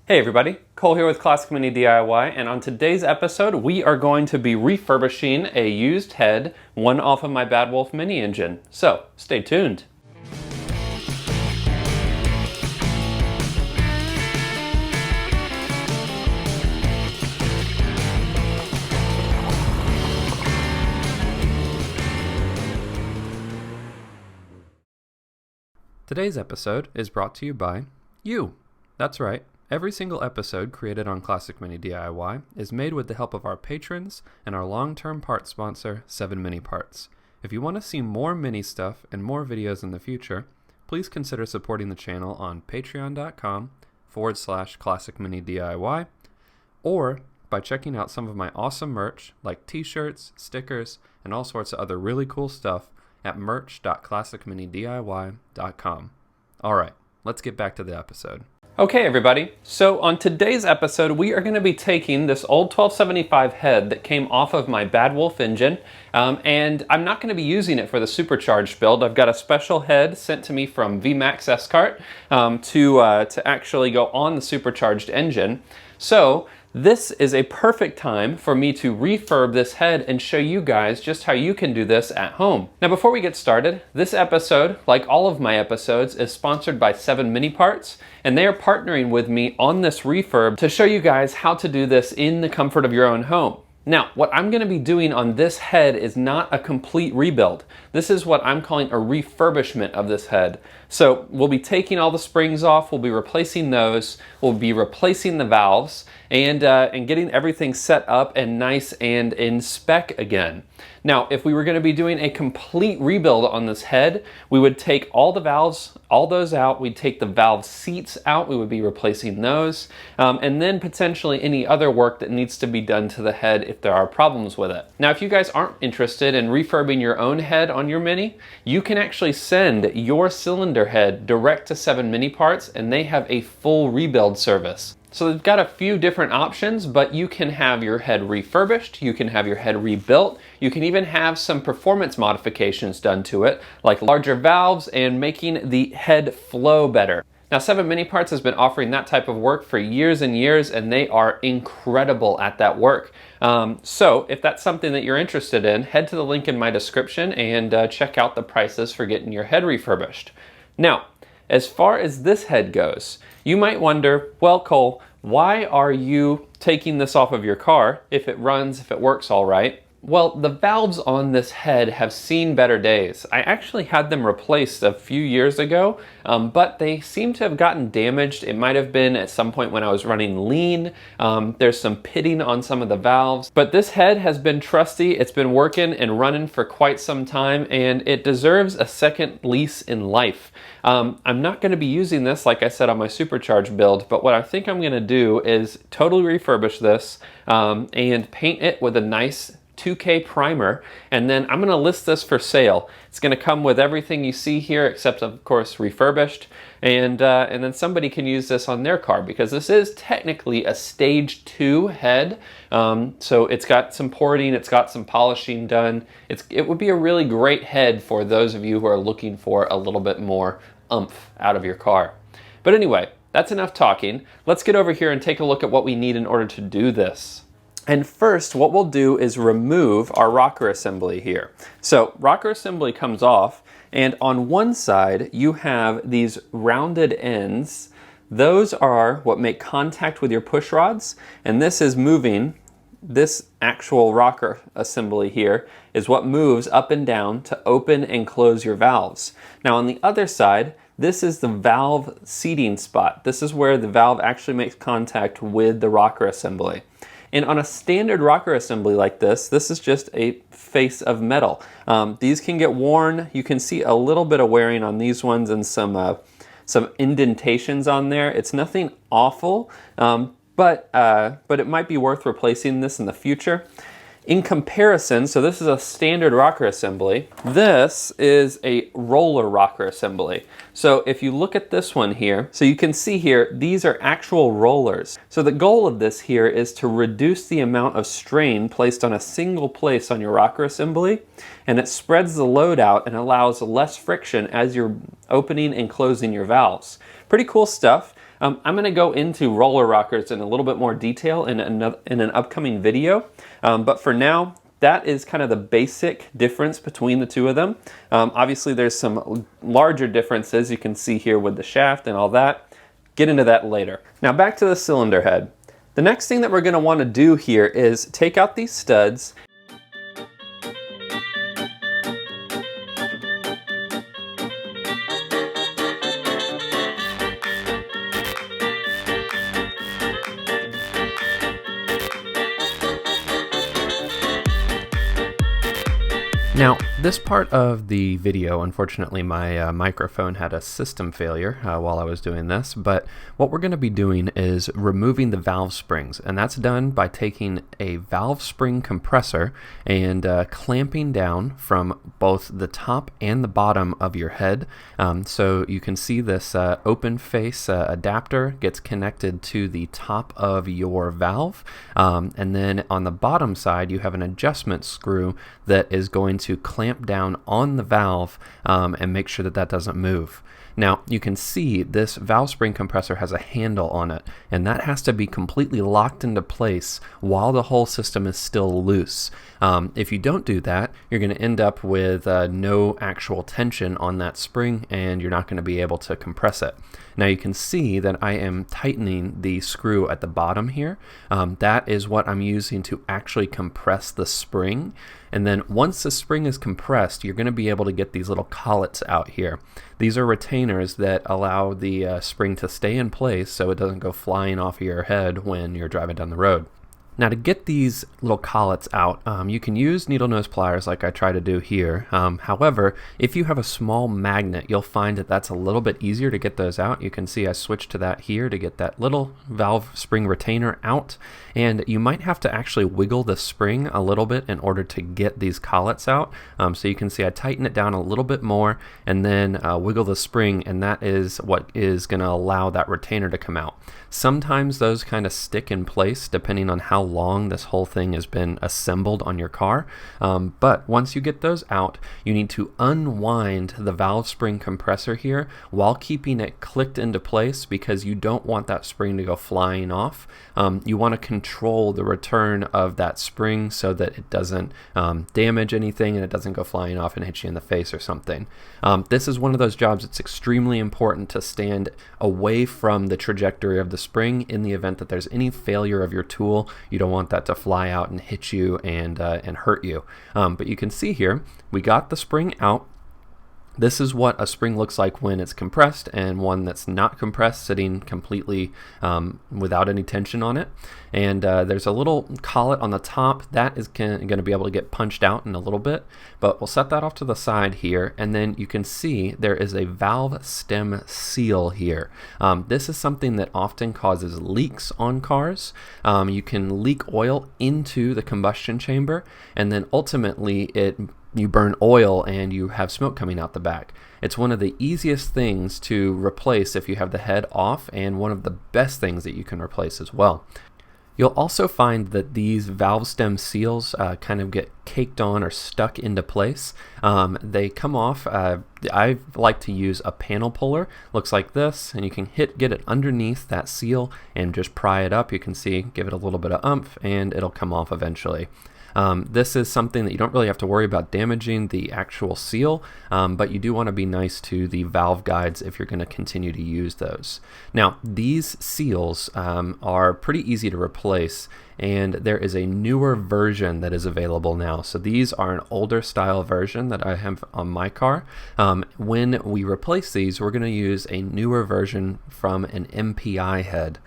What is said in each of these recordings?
Hey everybody, Cole here with Classic Mini DIY, and on today's episode we are going to be refurbishing a used head, one off of my Bad Wolf Mini engine. So, stay tuned. Today's episode is brought to you by you. That's right. Every single episode created on Classic Mini DIY is made with the help of our patrons and our long-term parts sponsor, 7 Mini Parts. If you want to see more mini stuff and more videos in the future, please consider supporting the channel on patreon.com/Classic Mini DIY, or by checking out some of my awesome merch like t-shirts, stickers, and all sorts of other really cool stuff at merch.classicminidiy.com. Alright, let's get back to the episode. Okay everybody, so on today's episode we are going to be taking this old 1275 head that came off of my Bad Wolf engine, and I'm not going to be using it for the supercharged build. I've got a special head sent to me from VMAX Escart to actually go on the supercharged engine. So this is a perfect time for me to refurb this head and show you guys just how you can do this at home. Now before we get started, this episode, like all of my episodes, is sponsored by 7 Mini Parts, and they are partnering with me on this refurb to show you guys how to do this in the comfort of your own home. Now, what I'm going to be doing on this head is not a complete rebuild. This is what I'm calling a refurbishment of this head. So we'll be taking all the springs off, we'll be replacing those, we'll be replacing the valves, and getting everything set up and nice and in spec again. Now, if we were going to be doing a complete rebuild on this head, we would take all the valves, all those out, we'd take the valve seats out, we would be replacing those, and then potentially any other work that needs to be done to the head if there are problems with it. Now, if you guys aren't interested in refurbing your own head on your Mini, you can actually send your cylinder head direct to 7 Mini Parts, and they have a full rebuild service. So they've got a few different options, but you can have your head refurbished, you can have your head rebuilt, you can even have some performance modifications done to it, like larger valves and making the head flow better. Now 7 Mini Parts has been offering that type of work for years and years, and they are incredible at that work. So if that's something that you're interested in, head to the link in my description and check out the prices for getting your head refurbished. Now, as far as this head goes, you might wonder, well, Cole, why are you taking this off of your car if it runs, if it works all right? Well, the valves on this head have seen better days. I actually had them replaced a few years ago, but they seem to have gotten damaged. It might have been at some point when I was running lean. There's some pitting on some of the valves, but this head has been trusty. It's been working and running for quite some time, and it deserves a second lease in life. I'm not going to be using this, like I said, on my supercharged build, but what I think I'm going to do is totally refurbish this and paint it with a nice 2K primer, and then I'm going to list this for sale. It's going to come with everything you see here except of course refurbished, and then somebody can use this on their car because this is technically a stage 2 head. So it's got some porting, it's got some polishing done. It would be a really great head for those of you who are looking for a little bit more oomph out of your car. But anyway, that's enough talking. Let's get over here and take a look at what we need in order to do this. And first, what we'll do is remove our rocker assembly here. So rocker assembly comes off, and on one side you have these rounded ends. Those are what make contact with your push rods, and this is moving. This actual rocker assembly here is what moves up and down to open and close your valves. Now on the other side, this is the valve seating spot. This is where the valve actually makes contact with the rocker assembly. And on a standard rocker assembly like this is just a face of metal. These can get worn. You can see a little bit of wearing on these ones and some indentations on there. It's nothing awful, but it might be worth replacing this in the future. In comparison, so this is a standard rocker assembly. This is a roller rocker assembly. So if you look at this one here, so you can see here, these are actual rollers. So the goal of this here is to reduce the amount of strain placed on a single place on your rocker assembly, and it spreads the load out and allows less friction as you're opening and closing your valves. Pretty cool stuff. I'm going to go into roller rockers in a little bit more detail in an upcoming video, but for now, that is kind of the basic difference between the two of them. Obviously, there's some larger differences you can see here with the shaft and all that. Get into that later. Now back to the cylinder head. The next thing that we're going to want to do here is take out these studs. Now, this part of the video, unfortunately, my microphone had a system failure while I was doing this, but what we're going to be doing is removing the valve springs, and that's done by taking a valve spring compressor and clamping down from both the top and the bottom of your head. So you can see this open face adapter gets connected to the top of your valve, and then on the bottom side you have an adjustment screw that is going to clamp down on the valve and make sure that that doesn't move. Now you can see this valve spring compressor has a handle on it, and that has to be completely locked into place while the whole system is still loose. If you don't do that, you're going to end up with no actual tension on that spring, and you're not going to be able to compress it. Now you can see that I am tightening the screw at the bottom here. That is what I'm using to actually compress the spring. And then once the spring is compressed, you're going to be able to get these little collets out here. These are retainers that allow the spring to stay in place so it doesn't go flying off of your head when you're driving down the road. Now to get these little collets out, you can use needle nose pliers like I try to do here. However, if you have a small magnet, you'll find that that's a little bit easier to get those out. You can see I switched to that here to get that little valve spring retainer out, and you might have to actually wiggle the spring a little bit in order to get these collets out. So you can see I tighten it down a little bit more and then wiggle the spring, and that is what is going to allow that retainer to come out. Sometimes those kind of stick in place depending on how long this whole thing has been assembled on your car, but once you get those out, you need to unwind the valve spring compressor here while keeping it clicked into place, because you don't want that spring to go flying off. You want to control the return of that spring so that it doesn't damage anything and it doesn't go flying off and hit you in the face or something. This is one of those jobs that's extremely important to stand away from the trajectory of the spring in the event that there's any failure of your tool. You don't want that to fly out and hit you and hurt you. But you can see here, we got the spring out. This is what a spring looks like when it's compressed, and one that's not compressed, sitting completely without any tension on it. And there's a little collet on the top that is going to be able to get punched out in a little bit, but we'll set that off to the side here, and then you can see there is a valve stem seal here. This is something that often causes leaks on cars. You can leak oil into the combustion chamber, and then ultimately you burn oil and you have smoke coming out the back. It's one of the easiest things to replace if you have the head off, and one of the best things that you can replace as well. You'll also find that these valve stem seals kind of get caked on or stuck into place. They come off. I like to use a panel puller. Looks like this, and you can get it underneath that seal and just pry it up. You can see, give it a little bit of oomph, and it'll come off eventually. This is something that you don't really have to worry about damaging the actual seal, but you do want to be nice to the valve guides if you're going to continue to use those. Now, these seals are pretty easy to replace, and there is a newer version that is available now. So these are an older style version that I have on my car. When we replace these, we're going to use a newer version from an MPI head.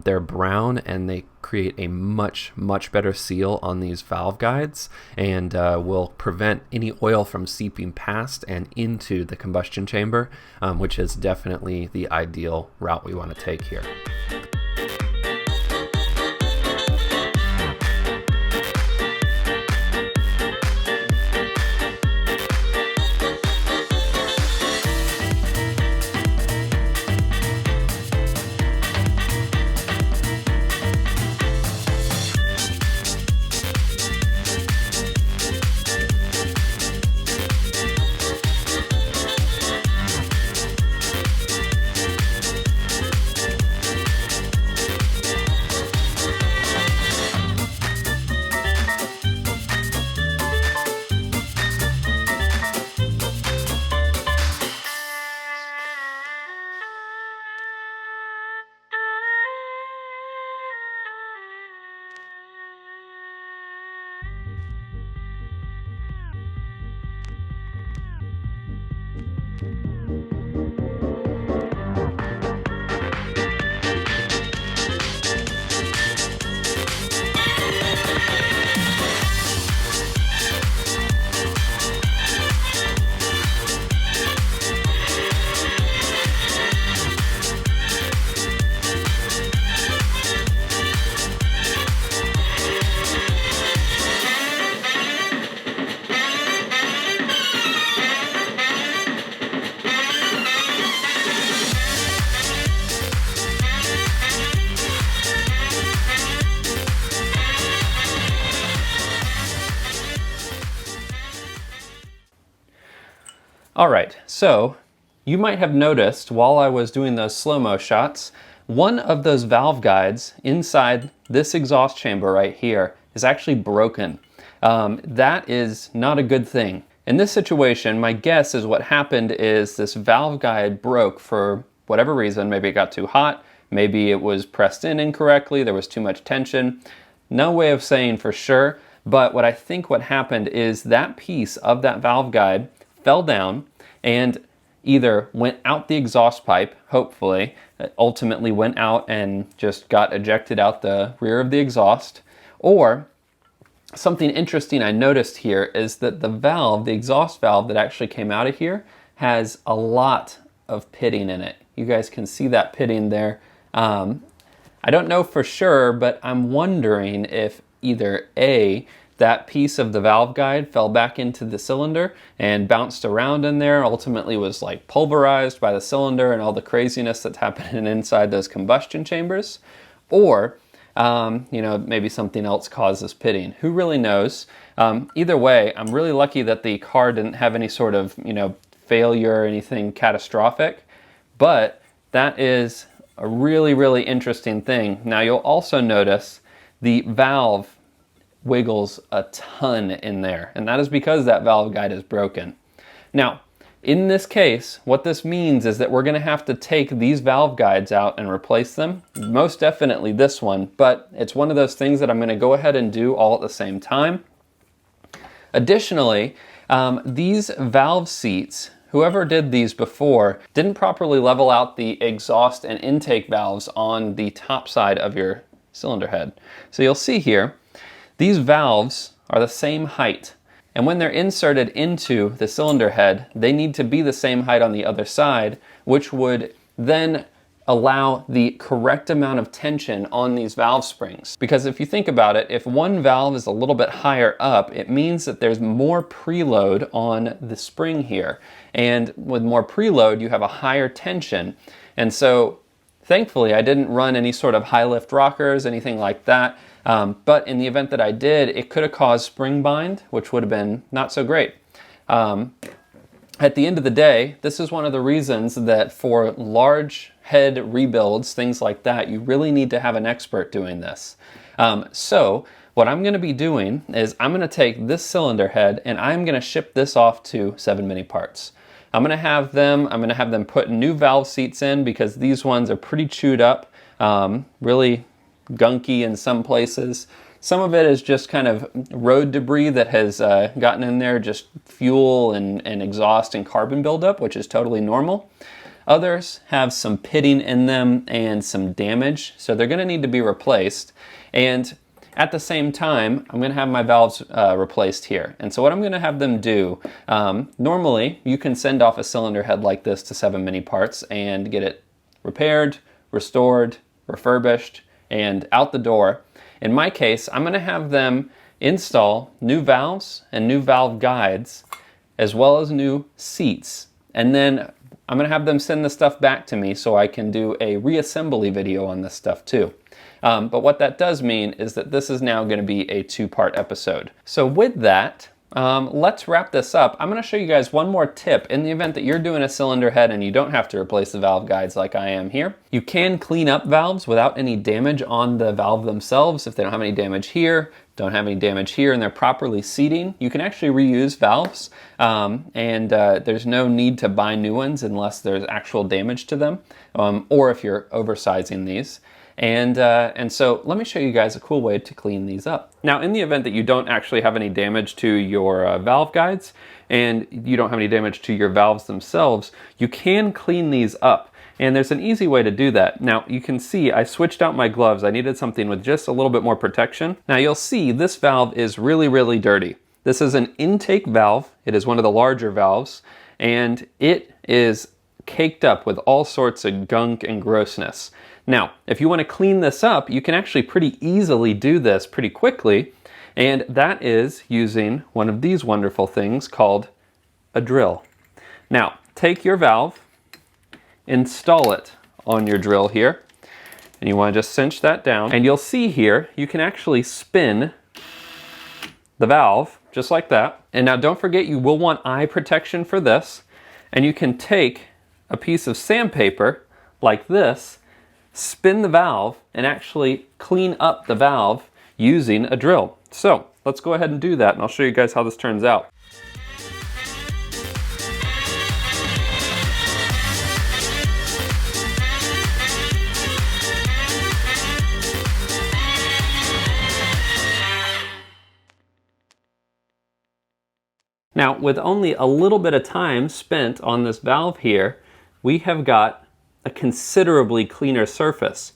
They're brown, and they create a much better seal on these valve guides, and will prevent any oil from seeping past and into the combustion chamber, which is definitely the ideal route we want to take here. All right, so you might have noticed while I was doing those slow-mo shots, one of those valve guides inside this exhaust chamber right here is actually broken. That is not a good thing. In this situation, my guess is what happened is this valve guide broke for whatever reason. Maybe it got too hot, maybe it was pressed in incorrectly, there was too much tension. No way of saying for sure, but what I think what happened is that piece of that valve guide fell down and either went out the exhaust pipe, hopefully, ultimately went out and just got ejected out the rear of the exhaust, or something interesting I noticed here is that the valve, the exhaust valve that actually came out of here, has a lot of pitting in it. You guys can see that pitting there. I don't know for sure, but I'm wondering if either A, that piece of the valve guide fell back into the cylinder and bounced around in there, ultimately was like pulverized by the cylinder and all the craziness that's happening inside those combustion chambers, or you know, maybe something else causes pitting. Who really knows? Either way, I'm really lucky that the car didn't have any sort of, you know, failure or anything catastrophic, but that is a really, really interesting thing. Now you'll also notice the valve wiggles a ton in there, and that is because that valve guide is broken. Now, in this case, what this means is that we're going to have to take these valve guides out and replace them. Most definitely this one, but it's one of those things that I'm going to go ahead and do all at the same time. Additionally, these valve seats, whoever did these before, didn't properly level out the exhaust and intake valves on the top side of your cylinder head. So you'll see here, these valves are the same height, and when they're inserted into the cylinder head, they need to be the same height on the other side, which would then allow the correct amount of tension on these valve springs. Because if you think about it, if one valve is a little bit higher up, it means that there's more preload on the spring here. And with more preload, you have a higher tension. And so thankfully, I didn't run any sort of high lift rockers, anything like that. But in the event that I did, it could have caused spring bind, which would have been not so great. At the end of the day, this is one of the reasons that for large head rebuilds, things like that, you really need to have an expert doing this. So what I'm going to be doing is I'm going to take this cylinder head and I'm going to ship this off to 7 Mini Parts. I'm going to have them put new valve seats in because these ones are pretty chewed up, really gunky in some places. Some of it is just kind of road debris that has gotten in there, just fuel and exhaust and carbon buildup, which is totally normal. Others have some pitting in them and some damage, so they're going to need to be replaced. And at the same time, I'm going to have my valves replaced here. And so what I'm going to have them do, normally you can send off a cylinder head like this to 7 Mini Parts and get it repaired, restored, refurbished, and out the door. In my case, I'm going to have them install new valves and new valve guides, as well as new seats. And then I'm going to have them send the stuff back to me so I can do a reassembly video on this stuff too. But what that does mean is that this is now going to be a 2-part episode. So with that, let's wrap this up. I'm going to show you guys one more tip in the event that you're doing a cylinder head and you don't have to replace the valve guides like I am here. You can clean up valves without any damage on the valve themselves. If they don't have any damage here, don't have any damage here, and they're properly seating, you can actually reuse valves, and there's no need to buy new ones unless there's actual damage to them, or if you're oversizing these. And so let me show you guys a cool way to clean these up. Now, in the event that you don't actually have any damage to your valve guides and you don't have any damage to your valves themselves, you can clean these up. And there's an easy way to do that. Now, you can see I switched out my gloves. I needed something with just a little bit more protection. Now, you'll see this valve is really, really dirty. This is an intake valve. It is one of the larger valves, and it is caked up with all sorts of gunk and grossness. Now, if you want to clean this up, you can actually pretty easily do this pretty quickly, and that is using one of these wonderful things called a drill. Now, take your valve, install it on your drill here, and you want to just cinch that down, and you'll see here, you can actually spin the valve just like that. And now don't forget, you will want eye protection for this. And you can take a piece of sandpaper like this, spin the valve, and actually clean up the valve using a drill. So let's go ahead and do that, and I'll show you guys how this turns out. Now, with only a little bit of time spent on this valve here, we have got a considerably cleaner surface.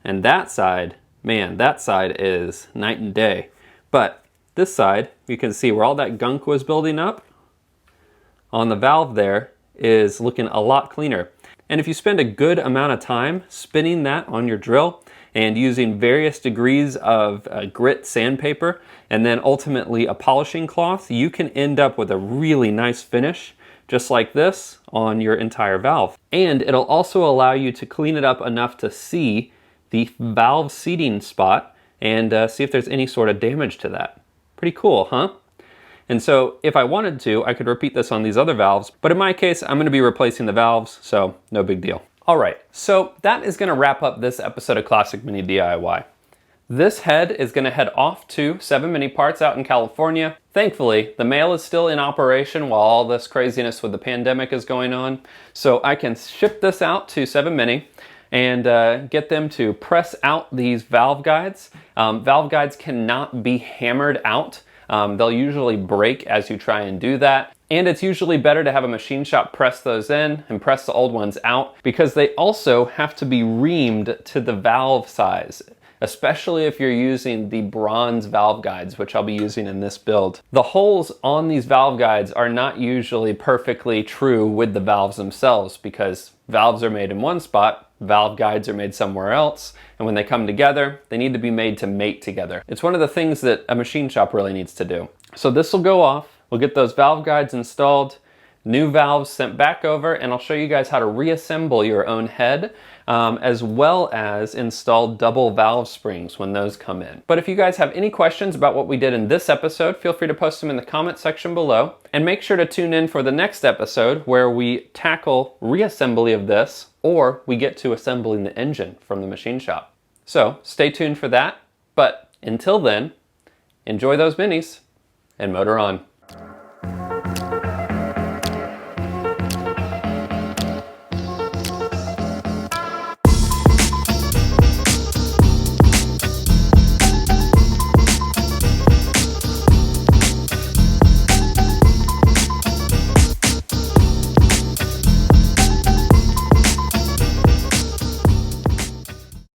And that side, man, that side is night and day. But this side, you can see where all that gunk was building up on the valve there is looking a lot cleaner. And if you spend a good amount of time spinning that on your drill and using various degrees of grit sandpaper and then ultimately a polishing cloth, you can end up with a really nice finish just like this on your entire valve. And it'll also allow you to clean it up enough to see the valve seating spot and see if there's any sort of damage to that. Pretty cool, huh? And so if I wanted to, I could repeat this on these other valves, but in my case, I'm gonna be replacing the valves, so no big deal. All right, so that is gonna wrap up this episode of Classic Mini DIY. This head is gonna head off to 7 Mini Parts out in California. Thankfully, the mail is still in operation while all this craziness with the pandemic is going on, so I can ship this out to 7 Mini and get them to press out these valve guides. Valve guides cannot be hammered out. They'll usually break as you try and do that. And it's usually better to have a machine shop press those in and press the old ones out because they also have to be reamed to the valve size, especially if you're using the bronze valve guides, which I'll be using in this build. The holes on these valve guides are not usually perfectly true with the valves themselves because valves are made in one spot, valve guides are made somewhere else, and when they come together, they need to be made to mate together. It's one of the things that a machine shop really needs to do. So this will go off, we'll get those valve guides installed, new valves sent back over, and I'll show you guys how to reassemble your own head, as well as install double valve springs when those come in. But if you guys have any questions about what we did in this episode, feel free to post them in the comment section below. And make sure to tune in for the next episode where we tackle reassembly of this, or we get to assembling the engine from the machine shop. So stay tuned for that. But until then, enjoy those minis and motor on.